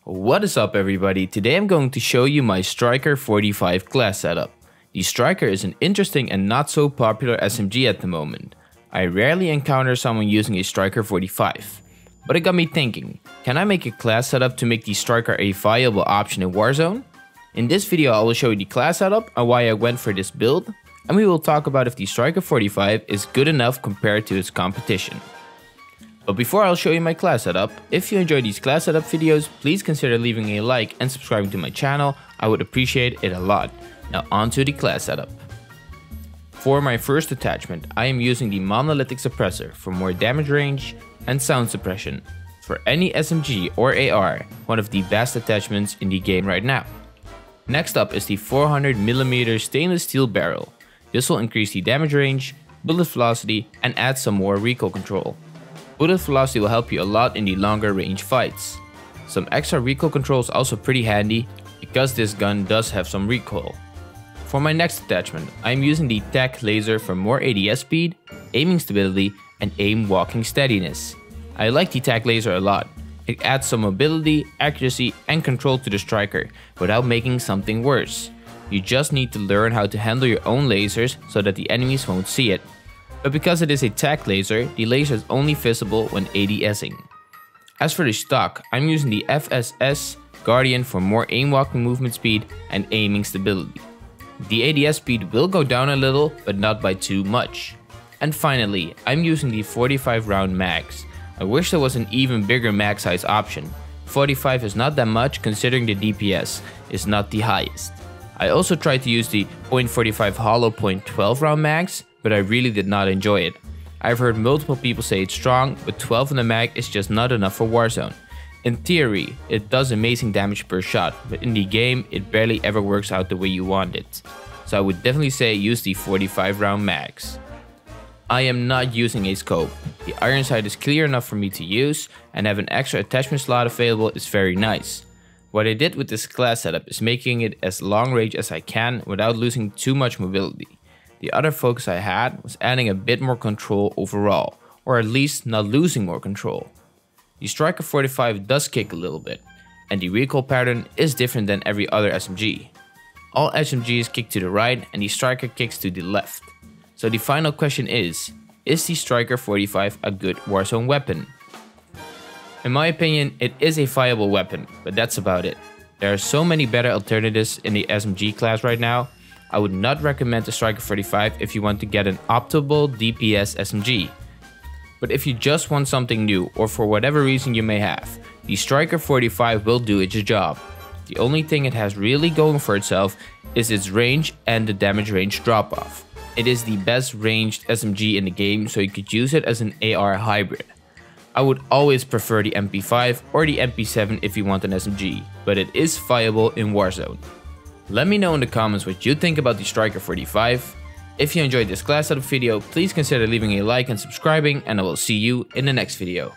What is up everybody, today I'm going to show you my Striker 45 class setup. The Striker is an interesting and not so popular SMG at the moment. I rarely encounter someone using a Striker 45. But it got me thinking, can I make a class setup to make the Striker a viable option in Warzone? In this video I will show you the class setup and why I went for this build, and we will talk about if the Striker 45 is good enough compared to its competition. But before I'll show you my class setup, if you enjoy these class setup videos, please consider leaving a like and subscribing to my channel, I would appreciate it a lot. Now on to the class setup. For my first attachment, I am using the monolithic suppressor for more damage range and sound suppression. For any SMG or AR, one of the best attachments in the game right now. Next up is the 400mm stainless steel barrel. This will increase the damage range, bullet velocity and add some more recoil control. Bullet velocity will help you a lot in the longer range fights. Some extra recoil control is also pretty handy because this gun does have some recoil. For my next attachment, I am using the TAC laser for more ADS speed, aiming stability and aim walking steadiness. I like the TAC laser a lot. It adds some mobility, accuracy and control to the Striker without making something worse. You just need to learn how to handle your own lasers so that the enemies won't see it. But because it is a TAC laser, the laser is only visible when ADSing. As for the stock, I'm using the FSS Guardian for more aim walking movement speed and aiming stability. The ADS speed will go down a little, but not by too much. And finally, I'm using the 45 round mags. I wish there was an even bigger mag size option. 45 is not that much considering the DPS is not the highest. I also tried to use the .45 hollow .12 round mags, but I really did not enjoy it. I've heard multiple people say it's strong, but 12 in the mag is just not enough for Warzone. In theory, it does amazing damage per shot, but in the game, it barely ever works out the way you want it. So I would definitely say use the 45 round mags. I am not using a scope. The iron sight is clear enough for me to use, and have an extra attachment slot available is very nice. What I did with this class setup is making it as long range as I can without losing too much mobility. The other focus I had was adding a bit more control overall, or at least not losing more control. The Striker 45 does kick a little bit, and the recoil pattern is different than every other SMG. All SMGs kick to the right and the Striker kicks to the left. So the final question is the Striker 45 a good Warzone weapon? In my opinion, it is a viable weapon, but that's about it. There are so many better alternatives in the SMG class right now. I would not recommend the Striker 45 if you want to get an optimal DPS SMG. But if you just want something new or for whatever reason you may have, the Striker 45 will do its job. The only thing it has really going for itself is its range and the damage range drop off. It is the best ranged SMG in the game, so you could use it as an AR hybrid. I would always prefer the MP5 or the MP7 if you want an SMG, but it is viable in Warzone. Let me know in the comments what you think about the Striker 45. If you enjoyed this class setup video, please consider leaving a like and subscribing, and I will see you in the next video.